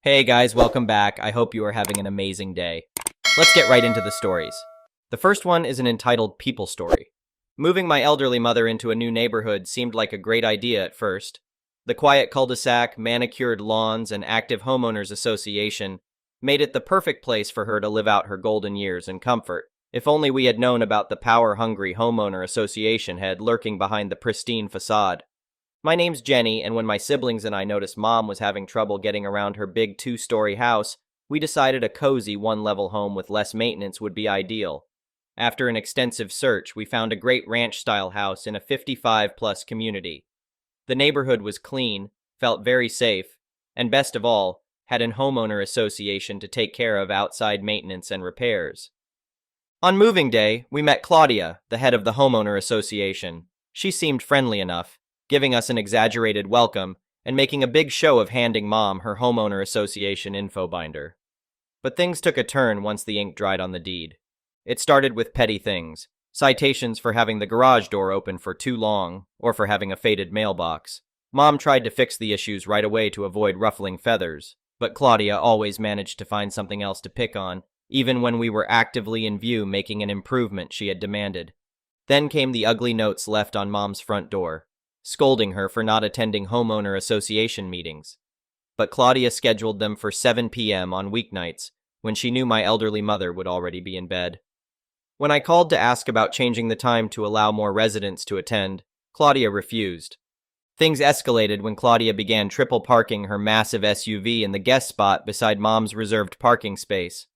Hey guys, welcome back. I hope you are having an amazing day. Let's get right into the stories. The first one is an entitled People Story. Moving my elderly mother into a new neighborhood seemed like a great idea at first. The quiet cul-de-sac, manicured lawns, and active homeowners association made it the perfect place for her to live out her golden years in comfort. If only we had known about the power-hungry homeowner association head lurking behind the pristine facade. My name's Jenny, and when my siblings and I noticed Mom was having trouble getting around her big two-story house, we decided a cozy one-level home with less maintenance would be ideal. After an extensive search, we found a great ranch-style house in a 55-plus community. The neighborhood was clean, felt very safe, and best of all, had an homeowner association to take care of outside maintenance and repairs. On moving day, we met Claudia, the head of the homeowner association. She seemed friendly enough, giving us an exaggerated welcome and making a big show of handing Mom her homeowner association info binder. But things took a turn once the ink dried on the deed. It started with petty things, citations for having the garage door open for too long, or for having a faded mailbox. Mom tried to fix the issues right away to avoid ruffling feathers, but Claudia always managed to find something else to pick on, even when we were actively in view making an improvement she had demanded. Then came the ugly notes left on Mom's front door, scolding her for not attending homeowner association meetings. But Claudia scheduled them for 7 p.m. on weeknights, when she knew my elderly mother would already be in bed. When I called to ask about changing the time to allow more residents to attend, Claudia refused. Things escalated when Claudia began triple parking her massive SUV in the guest spot beside Mom's reserved parking space.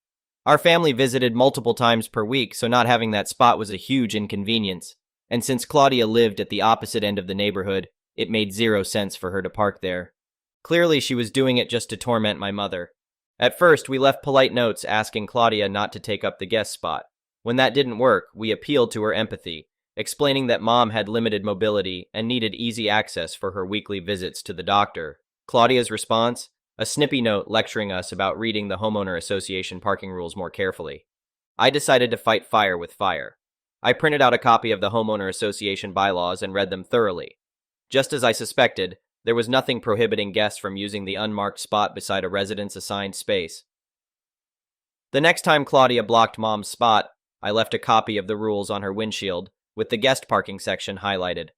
Our family visited multiple times per week, so not having that spot was a huge inconvenience. And since Claudia lived at the opposite end of the neighborhood, it made zero sense for her to park there. Clearly, she was doing it just to torment my mother. At first, we left polite notes asking Claudia not to take up the guest spot. When that didn't work, we appealed to her empathy, explaining that Mom had limited mobility and needed easy access for her weekly visits to the doctor. Claudia's response? A snippy note lecturing us about reading the homeowner association parking rules more carefully. I decided to fight fire with fire. I printed out a copy of the homeowner association bylaws and read them thoroughly. Just as I suspected, there was nothing prohibiting guests from using the unmarked spot beside a resident's assigned space. The next time Claudia blocked Mom's spot, I left a copy of the rules on her windshield, with the guest parking section highlighted.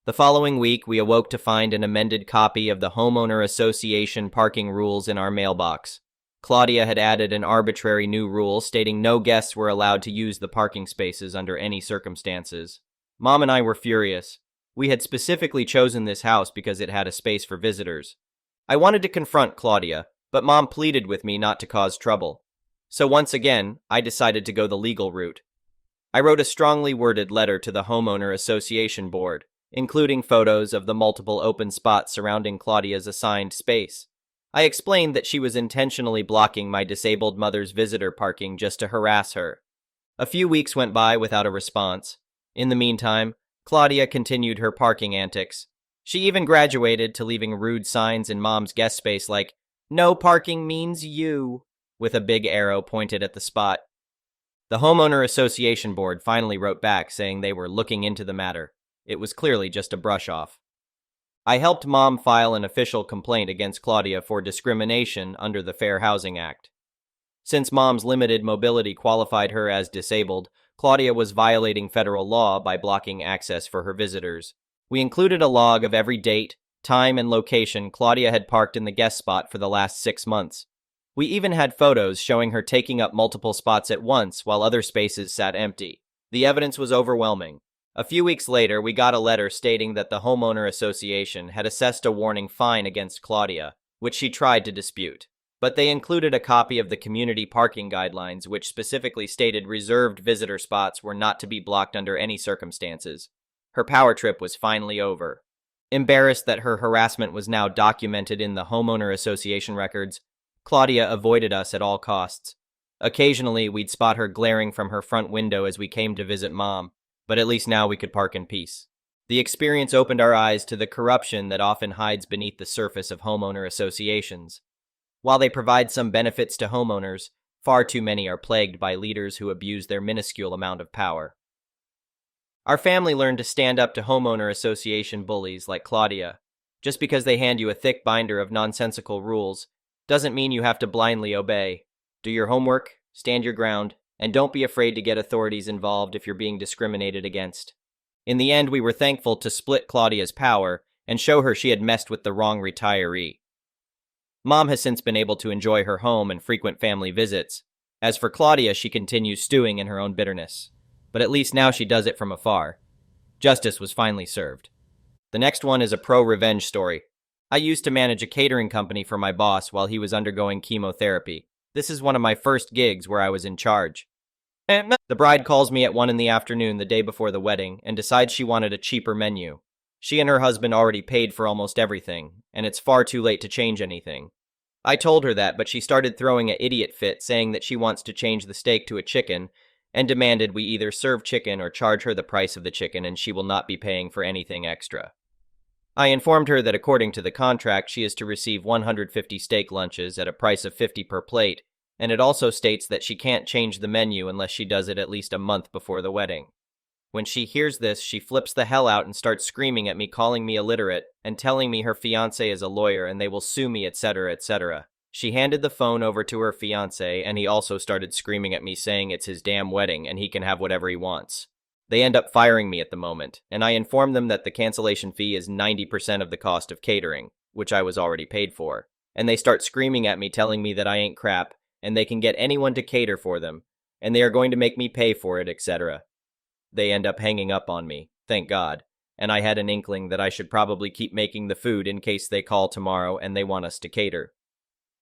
The following week, we awoke to find an amended copy of the homeowner association parking rules in our mailbox. Claudia had added an arbitrary new rule stating no guests were allowed to use the parking spaces under any circumstances. Mom and I were furious. We had specifically chosen this house because it had a space for visitors. I wanted to confront Claudia, but Mom pleaded with me not to cause trouble. So once again, I decided to go the legal route. I wrote a strongly worded letter to the homeowner association board, including photos of the multiple open spots surrounding Claudia's assigned space. I explained that she was intentionally blocking my disabled mother's visitor parking just to harass her. A few weeks went by without a response. In the meantime, Claudia continued her parking antics. She even graduated to leaving rude signs in Mom's guest space like, "No parking means you," with a big arrow pointed at the spot. The homeowner association board finally wrote back saying they were looking into the matter. It was clearly just a brush-off. I helped Mom file an official complaint against Claudia for discrimination under the Fair Housing Act. Since Mom's limited mobility qualified her as disabled, Claudia was violating federal law by blocking access for her visitors. We included a log of every date, time, and location Claudia had parked in the guest spot for the last 6 months. We even had photos showing her taking up multiple spots at once while other spaces sat empty. The evidence was overwhelming. A few weeks later, we got a letter stating that the homeowner association had assessed a warning fine against Claudia, which she tried to dispute. But they included a copy of the community parking guidelines, which specifically stated reserved visitor spots were not to be blocked under any circumstances. Her power trip was finally over. Embarrassed that her harassment was now documented in the homeowner association records, Claudia avoided us at all costs. Occasionally, we'd spot her glaring from her front window as we came to visit Mom, but at least now we could park in peace. The experience opened our eyes to the corruption that often hides beneath the surface of homeowner associations. While they provide some benefits to homeowners, far too many are plagued by leaders who abuse their minuscule amount of power. Our family learned to stand up to homeowner association bullies like Claudia. Just because they hand you a thick binder of nonsensical rules doesn't mean you have to blindly obey. Do your homework, stand your ground, and don't be afraid to get authorities involved if you're being discriminated against. In the end, we were thankful to split Claudia's power and show her she had messed with the wrong retiree. Mom has since been able to enjoy her home and frequent family visits. As for Claudia, she continues stewing in her own bitterness. But at least now she does it from afar. Justice was finally served. The next one is a pro-revenge story. I used to manage a catering company for my boss while he was undergoing chemotherapy. This is one of my first gigs where I was in charge. The bride calls me at 1 in the afternoon the day before the wedding and decides she wanted a cheaper menu. She and her husband already paid for almost everything, and it's far too late to change anything. I told her that, but she started throwing an idiot fit saying that she wants to change the steak to a chicken and demanded we either serve chicken or charge her the price of the chicken and she will not be paying for anything extra. I informed her that according to the contract she is to receive 150 steak lunches at a price of 50 per plate, and it also states that she can't change the menu unless she does it at least a month before the wedding. When she hears this, she flips the hell out and starts screaming at me, calling me illiterate, and telling me her fiancé is a lawyer and they will sue me, etc., etc. She handed the phone over to her fiancé, and he also started screaming at me saying it's his damn wedding and he can have whatever he wants. They end up firing me at the moment, and I inform them that the cancellation fee is 90% of the cost of catering, which I was already paid for. And they start screaming at me, telling me that I ain't crap, and they can get anyone to cater for them, and they are going to make me pay for it, etc. They end up hanging up on me, thank God, and I had an inkling that I should probably keep making the food in case they call tomorrow and they want us to cater.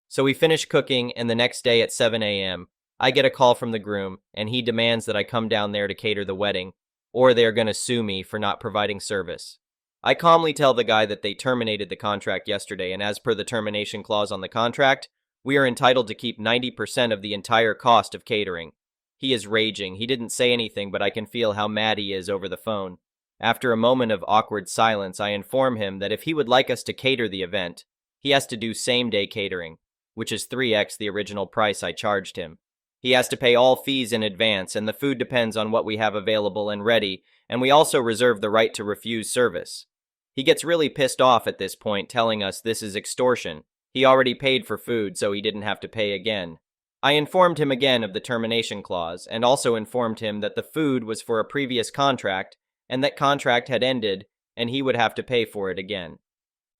So we finish cooking, and the next day at 7 a.m., I get a call from the groom, and he demands that I come down there to cater the wedding, or they are going to sue me for not providing service. I calmly tell the guy that they terminated the contract yesterday, and as per the termination clause on the contract, we are entitled to keep 90% of the entire cost of catering. He is raging. He didn't say anything, but I can feel how mad he is over the phone. After a moment of awkward silence, I inform him that if he would like us to cater the event, he has to do same-day catering, which is 3x the original price I charged him. He has to pay all fees in advance, and the food depends on what we have available and ready, and we also reserve the right to refuse service. He gets really pissed off at this point, telling us this is extortion. He already paid for food, so he didn't have to pay again. I informed him again of the termination clause, and also informed him that the food was for a previous contract, and that contract had ended, and he would have to pay for it again.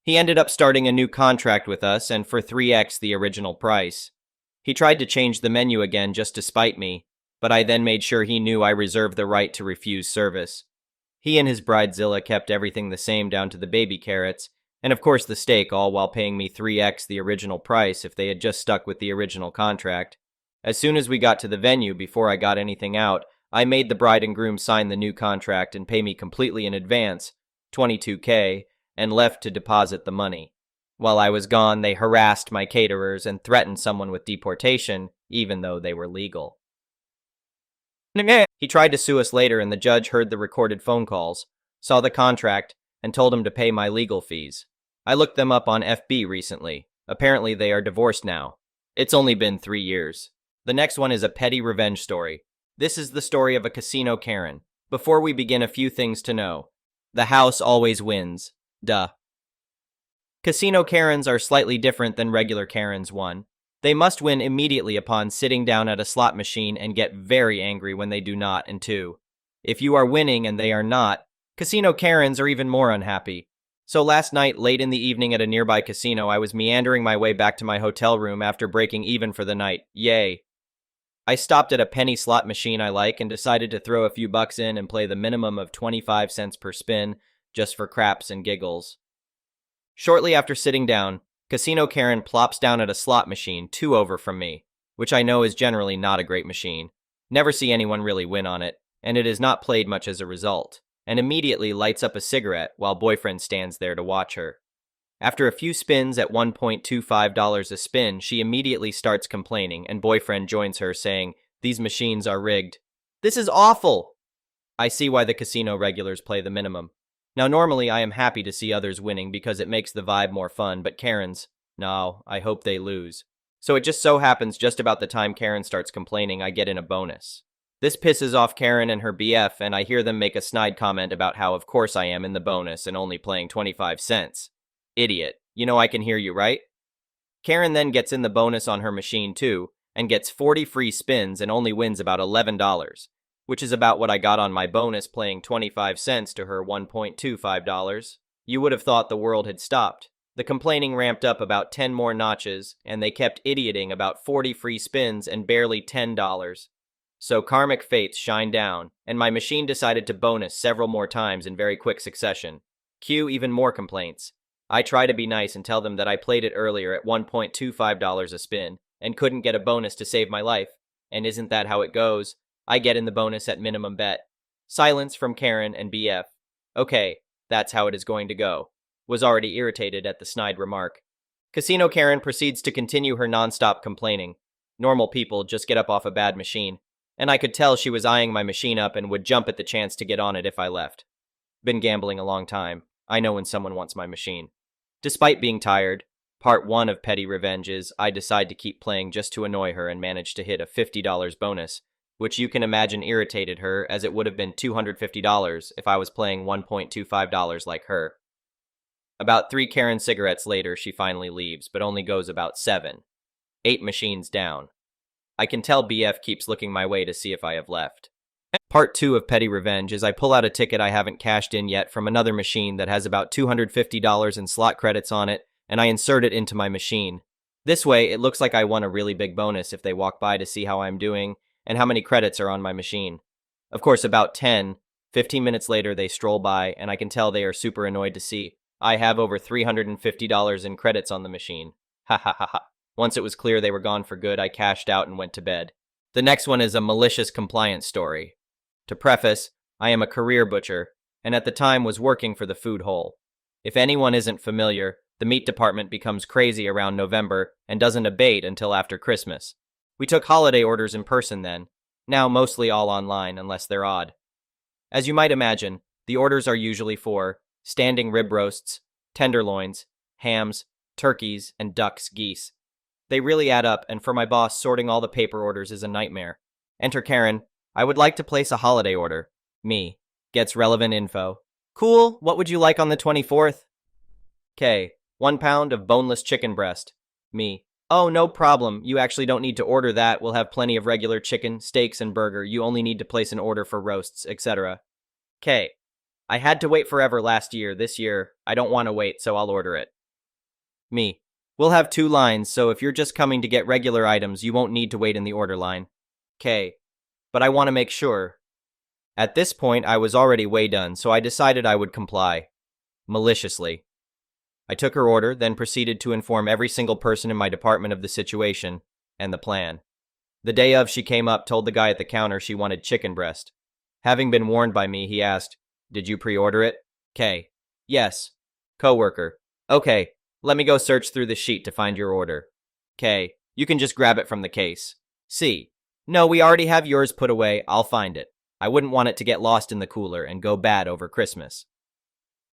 He ended up starting a new contract with us, and for 3x the original price. He tried to change the menu again just to spite me, but I then made sure he knew I reserved the right to refuse service. He and his bridezilla kept everything the same down to the baby carrots, and of course the steak, all while paying me 3x the original price if they had just stuck with the original contract. As soon as we got to the venue, before I got anything out, I made the bride and groom sign the new contract and pay me completely in advance, $22K, and left to deposit the money. While I was gone, they harassed my caterers and threatened someone with deportation, even though they were legal. He tried to sue us later, and the judge heard the recorded phone calls, saw the contract, and told him to pay my legal fees. I looked them up on FB recently. Apparently they are divorced now. It's only been 3 years. The next one is a petty revenge story. This is the story of a casino Karen. Before we begin, a few things to know. The house always wins. Duh. Casino Karens are slightly different than regular Karens. 1. They must win immediately upon sitting down at a slot machine and get very angry when they do not. And 2. If you are winning and they are not, Casino Karens are even more unhappy. So last night, late in the evening at a nearby casino, I was meandering my way back to my hotel room after breaking even for the night. Yay. I stopped at a penny slot machine I like and decided to throw a few bucks in and play the minimum of 25 cents per spin, just for craps and giggles. Shortly after sitting down, Casino Karen plops down at a slot machine 2 over from me, which I know is generally not a great machine. Never see anyone really win on it, and it is not played much as a result, and immediately lights up a cigarette while boyfriend stands there to watch her. After a few spins at $1.25 a spin, she immediately starts complaining, and boyfriend joins her saying, "These machines are rigged. This is awful!" I see why the casino regulars play the minimum. Now normally I am happy to see others winning because it makes the vibe more fun, but Karens, no, I hope they lose. So it just so happens just about the time Karen starts complaining, I get in a bonus. This pisses off Karen and her BF, and I hear them make a snide comment about how of course I am in the bonus and only playing 25 cents. Idiot. You know I can hear you, right? Karen then gets in the bonus on her machine too, and gets 40 free spins and only wins about $11, which is about what I got on my bonus playing 25 cents to her $1.25. You would have thought the world had stopped. The complaining ramped up about 10 more notches, and they kept idioting about 40 free spins and barely $10. So karmic fates shine down, and my machine decided to bonus several more times in very quick succession. Cue even more complaints. I try to be nice and tell them that I played it earlier at $1.25 a spin, and couldn't get a bonus to save my life. And isn't that how it goes? I get in the bonus at minimum bet. Silence from Karen and BF. Okay, that's how it is going to go. Was already irritated at the snide remark. Casino Karen proceeds to continue her non-stop complaining. Normal people just get up off a bad machine, and I could tell she was eyeing my machine up and would jump at the chance to get on it if I left. Been gambling a long time. I know when someone wants my machine. Despite being tired, part 1 of Petty Revenge is I decide to keep playing just to annoy her and manage to hit a $50 bonus, which you can imagine irritated her as it would have been $250 if I was playing $1.25 like her. About 3 Karen cigarettes later, she finally leaves, but only goes about 7. 8 machines down. I can tell BF keeps looking my way to see if I have left. Part 2 of Petty Revenge is I pull out a ticket I haven't cashed in yet from another machine that has about $250 in slot credits on it, and I insert it into my machine. This way, it looks like I won a really big bonus if they walk by to see how I'm doing and how many credits are on my machine. Of course, about 15 minutes later, they stroll by, and I can tell they are super annoyed to see I have over $350 in credits on the machine. Ha ha ha ha. Once it was clear they were gone for good, I cashed out and went to bed. The next one is a malicious compliance story. To preface, I am a career butcher, and at the time was working for the food hole. If anyone isn't familiar, the meat department becomes crazy around November and doesn't abate until after Christmas. We took holiday orders in person then, now mostly all online unless they're odd. As you might imagine, the orders are usually for standing rib roasts, tenderloins, hams, turkeys, and ducks, geese. They really add up, and for my boss, sorting all the paper orders is a nightmare. Enter Karen. I would like to place a holiday order. Me. Gets relevant info. Cool, what would you like on the 24th? K. 1 pound of boneless chicken breast. Me. Oh, no problem. You actually don't need to order that. We'll have plenty of regular chicken, steaks, and burger. You only need to place an order for roasts, etc. K. I had to wait forever last year. This year, I don't want to wait, so I'll order it. Me. We'll have 2 lines, so if you're just coming to get regular items, you won't need to wait in the order line. K. But I want to make sure. At this point, I was already way done, so I decided I would comply. Maliciously. I took her order, then proceeded to inform every single person in my department of the situation and the plan. The day of, she came up, told the guy at the counter she wanted chicken breast. Having been warned by me, he asked, "Did you pre-order it?" K. Yes. Coworker. Okay, let me go search through the sheet to find your order. K. You can just grab it from the case. C. No, we already have yours put away. I'll find it. I wouldn't want it to get lost in the cooler and go bad over Christmas.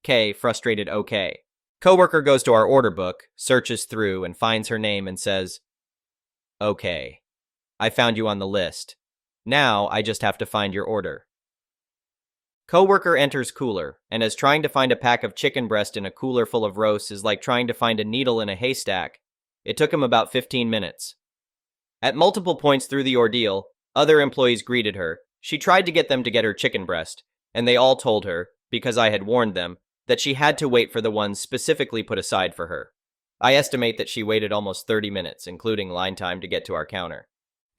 K. Frustrated. Okay. Coworker goes to our order book, searches through, and finds her name and says, "Okay. I found you on the list. Now I just have to find your order." Coworker enters cooler, and as trying to find a pack of chicken breast in a cooler full of roasts is like trying to find a needle in a haystack. It took him about 15 minutes. At multiple points through the ordeal, other employees greeted her. She tried to get them to get her chicken breast, and they all told her, because I had warned them, that she had to wait for the ones specifically put aside for her. I estimate that she waited almost 30 minutes, including line time, to get to our counter.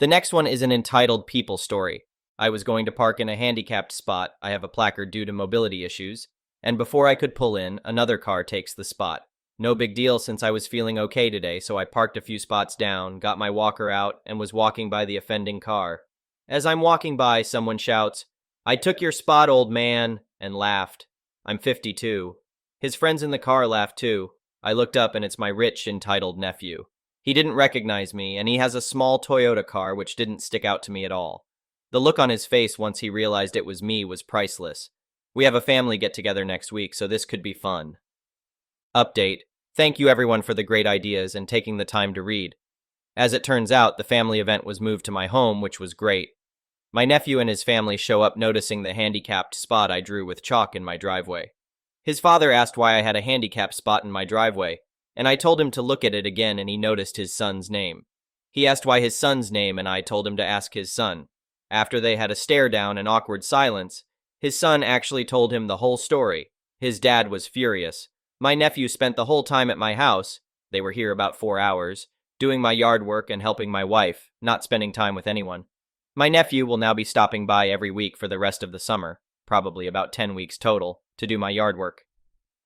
The next one is an entitled people story. I was going to park in a handicapped spot. I have a placard due to mobility issues, and before I could pull in, another car takes the spot. No big deal since I was feeling okay today, so I parked a few spots down, got my walker out, and was walking by the offending car. As I'm walking by, someone shouts, "I took your spot, old man," and laughed. I'm 52. His friends in the car laughed too. I looked up and it's my rich, entitled nephew. He didn't recognize me, and he has a small Toyota car which didn't stick out to me at all. The look on his face once he realized it was me was priceless. We have a family get-together next week, so this could be fun. Update. Thank you everyone for the great ideas and taking the time to read. As it turns out, the family event was moved to my home, which was great. My nephew and his family show up noticing the handicapped spot I drew with chalk in my driveway. His father asked why I had a handicapped spot in my driveway, and I told him to look at it again and he noticed his son's name. He asked why his son's name and I told him to ask his son. After they had a stare down and awkward silence, his son actually told him the whole story. His dad was furious. My nephew spent the whole time at my house, they were here about 4 hours, doing my yard work and helping my wife, not spending time with anyone. My nephew will now be stopping by every week for the rest of the summer, probably about 10 weeks total, to do my yard work.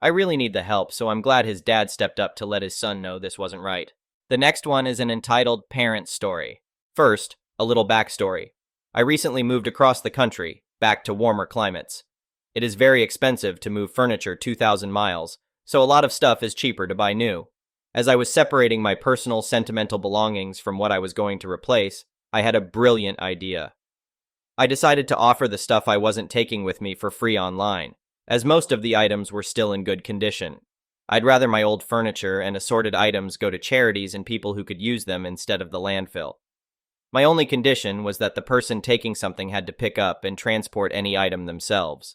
I really need the help, so I'm glad his dad stepped up to let his son know this wasn't right. The next one is an entitled Parent Story. First, a little backstory. I recently moved across the country, back to warmer climates. It is very expensive to move furniture 2,000 miles, so a lot of stuff is cheaper to buy new. As I was separating my personal sentimental belongings from what I was going to replace, I had a brilliant idea. I decided to offer the stuff I wasn't taking with me for free online, as most of the items were still in good condition. I'd rather my old furniture and assorted items go to charities and people who could use them instead of the landfill. My only condition was that the person taking something had to pick up and transport any item themselves.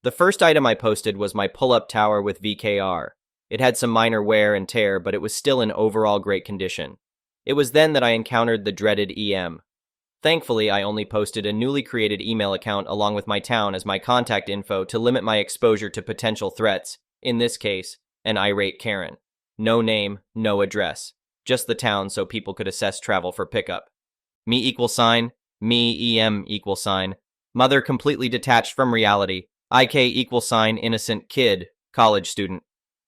The first item I posted was my pull-up tower with VKR. It had some minor wear and tear, but it was still in overall great condition. It was then that I encountered the dreaded EM. Thankfully, I only posted a newly created email account along with my town as my contact info to limit my exposure to potential threats, in this case, an irate Karen. No name, no address. Just the town so people could assess travel for pickup. Me EM mother completely detached from reality, IK innocent kid, college student.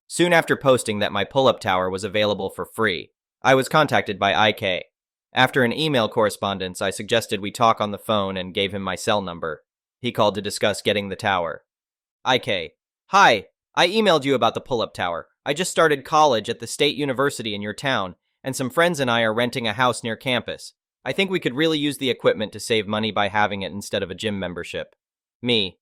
Soon after posting that my pull-up tower was available for free, I was contacted by IK. After an email correspondence, I suggested we talk on the phone and gave him my cell number. He called to discuss getting the tower. IK: Hi, I emailed you about the pull-up tower. I just started college at the state university in your town, and some friends and I are renting a house near campus. I think we could really use the equipment to save money by having it instead of a gym membership. Me: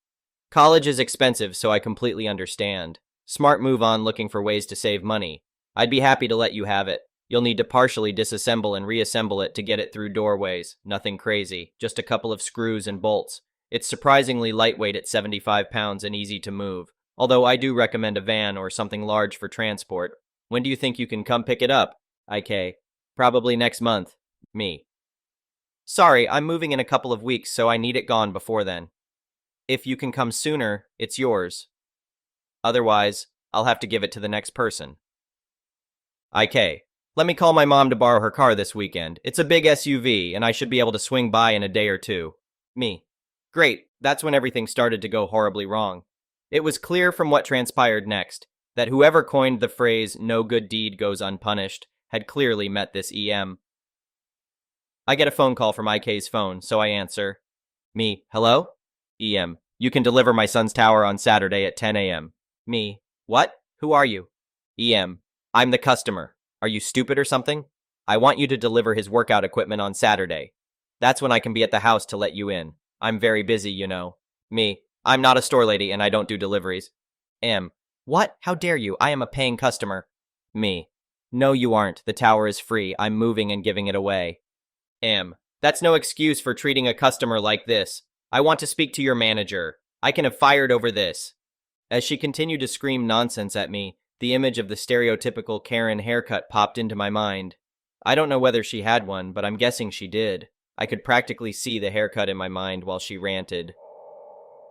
College is expensive, so I completely understand. Smart move on looking for ways to save money. I'd be happy to let you have it. You'll need to partially disassemble and reassemble it to get it through doorways. Nothing crazy, just a couple of screws and bolts. It's surprisingly lightweight at 75 pounds and easy to move, although I do recommend a van or something large for transport. When do you think you can come pick it up? IK: Probably next month. Me: Sorry, I'm moving in a couple of weeks, so I need it gone before then. If you can come sooner, it's yours. Otherwise, I'll have to give it to the next person. IK: Let me call my mom to borrow her car this weekend. It's a big SUV, and I should be able to swing by in a day or two. Me: Great, that's when everything started to go horribly wrong. It was clear from what transpired next that whoever coined the phrase "no good deed goes unpunished" had clearly met this EM. I get a phone call from IK's phone, so I answer. Me: Hello? EM: You can deliver my son's tower on Saturday at 10 a.m. Me: What? Who are you? EM: I'm the customer. Are you stupid or something? I want you to deliver his workout equipment on Saturday. That's when I can be at the house to let you in. I'm very busy, you know. Me: I'm not a store lady and I don't do deliveries. M: What? How dare you? I am a paying customer. Me: No, you aren't. The tower is free. I'm moving and giving it away. M: That's no excuse for treating a customer like this. I want to speak to your manager. I can have fired over this. As she continued to scream nonsense at me, the image of the stereotypical Karen haircut popped into my mind. I don't know whether she had one, but I'm guessing she did. I could practically see the haircut in my mind while she ranted.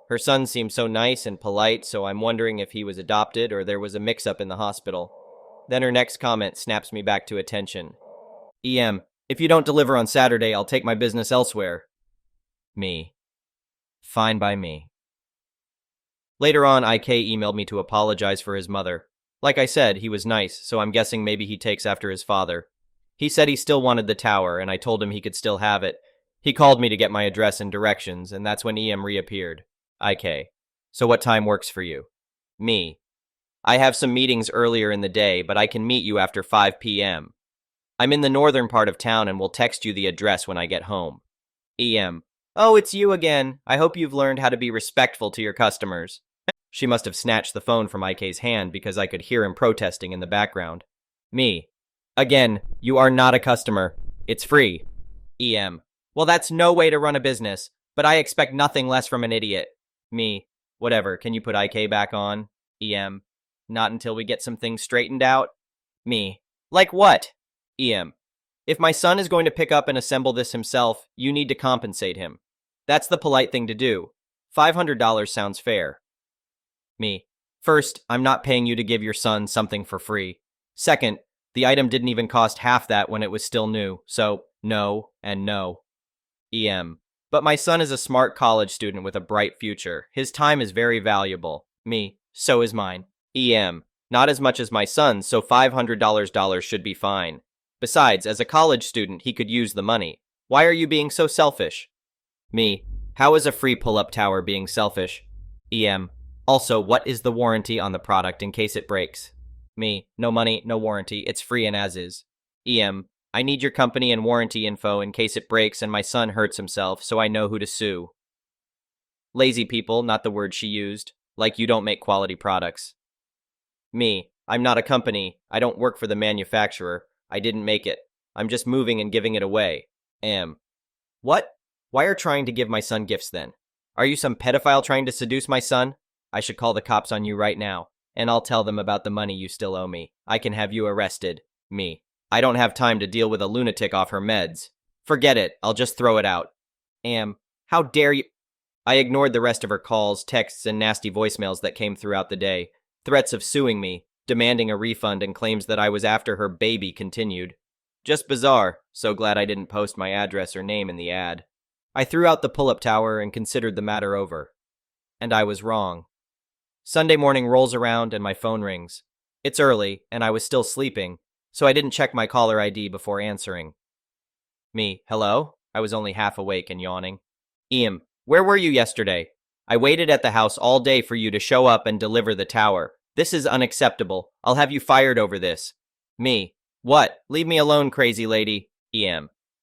Her son seemed so nice and polite, so I'm wondering if he was adopted or there was a mix-up in the hospital. Then her next comment snaps me back to attention. EM: If you don't deliver on Saturday, I'll take my business elsewhere. Me: Fine by me. Later on, IK emailed me to apologize for his mother. Like I said, he was nice, so I'm guessing maybe he takes after his father. He said he still wanted the tower, and I told him he could still have it. He called me to get my address and directions, and that's when EM reappeared. IK: So what time works for you? Me: I have some meetings earlier in the day, but I can meet you after 5 p.m. I'm in the northern part of town and will text you the address when I get home. EM: Oh, it's you again. I hope you've learned how to be respectful to your customers. She must have snatched the phone from IK's hand because I could hear him protesting in the background. Me: Again, you are not a customer. It's free. EM: Well, that's no way to run a business, but I expect nothing less from an idiot. Me: Whatever, can you put IK back on? EM: Not until we get some things straightened out. Me. Like what? EM. If my son is going to pick up and assemble this himself, you need to compensate him. That's the polite thing to do. $500 sounds fair. Me. First, I'm not paying you to give your son something for free. Second, the item didn't even cost half that when it was still new, so no and no. EM. But my son is a smart college student with a bright future. His time is very valuable. Me. So is mine. EM. Not as much as my son's, so $500 should be fine. Besides, as a college student, he could use the money. Why are you being so selfish? Me. How is a free pull-up tower being selfish? EM. Also, what is the warranty on the product in case it breaks? Me. No money, no warranty. It's free and as is. EM. I need your company and warranty info in case it breaks and my son hurts himself, so I know who to sue. Lazy people, not the word she used. Like you don't make quality products. Me. I'm not a company. I don't work for the manufacturer. I didn't make it. I'm just moving and giving it away. What? Why are trying to give my son gifts then? Are you some pedophile trying to seduce my son? I should call the cops on you right now, and I'll tell them about the money you still owe me. I can have you arrested. Me. I don't have time to deal with a lunatic off her meds. Forget it. I'll just throw it out. How dare you? I ignored the rest of her calls, texts, and nasty voicemails that came throughout the day. Threats of suing me, demanding a refund, and claims that I was after her baby continued. Just bizarre. So glad I didn't post my address or name in the ad. I threw out the pull-up tower and considered the matter over. And I was wrong. Sunday morning rolls around and my phone rings. It's early, and I was still sleeping, so I didn't check my caller ID before answering. Me. Hello? I was only half awake and yawning. Where were you yesterday? I waited at the house all day for you to show up and deliver the tower. This is unacceptable. I'll have you fired over this. Me. What? Leave me alone, crazy lady.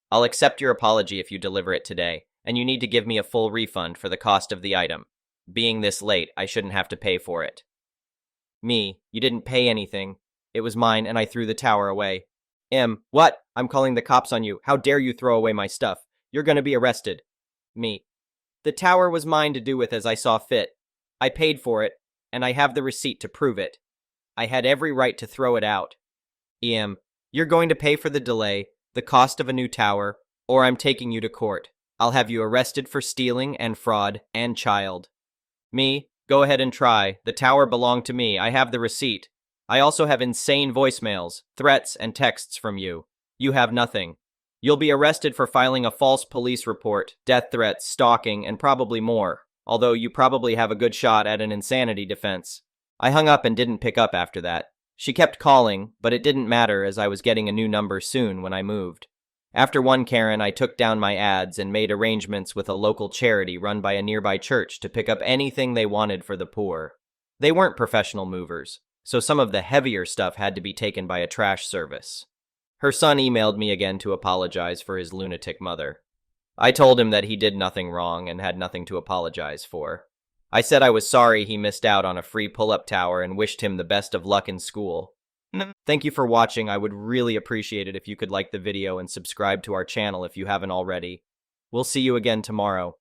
I'll accept your apology if you deliver it today, and you need to give me a full refund for the cost of the item. Being this late, I shouldn't have to pay for it. Me. You didn't pay anything. It was mine, and I threw the tower away. What? I'm calling the cops on you. How dare you throw away my stuff? You're gonna be arrested. Me. The tower was mine to do with as I saw fit. I paid for it, and I have the receipt to prove it. I had every right to throw it out. You're going to pay for the delay, the cost of a new tower, or I'm taking you to court. I'll have you arrested for stealing and fraud and child. Me. Go ahead and try. The tower belonged to me. I have the receipt. I also have insane voicemails, threats, and texts from you. You have nothing. You'll be arrested for filing a false police report, death threats, stalking, and probably more, although you probably have a good shot at an insanity defense. I hung up and didn't pick up after that. She kept calling, but it didn't matter as I was getting a new number soon when I moved. After one Karen, I took down my ads and made arrangements with a local charity run by a nearby church to pick up anything they wanted for the poor. They weren't professional movers, so some of the heavier stuff had to be taken by a trash service. Her son emailed me again to apologize for his lunatic mother. I told him that he did nothing wrong and had nothing to apologize for. I said I was sorry he missed out on a free pull-up tower and wished him the best of luck in school. Thank you for watching. I would really appreciate it if you could like the video and subscribe to our channel if you haven't already. We'll see you again tomorrow.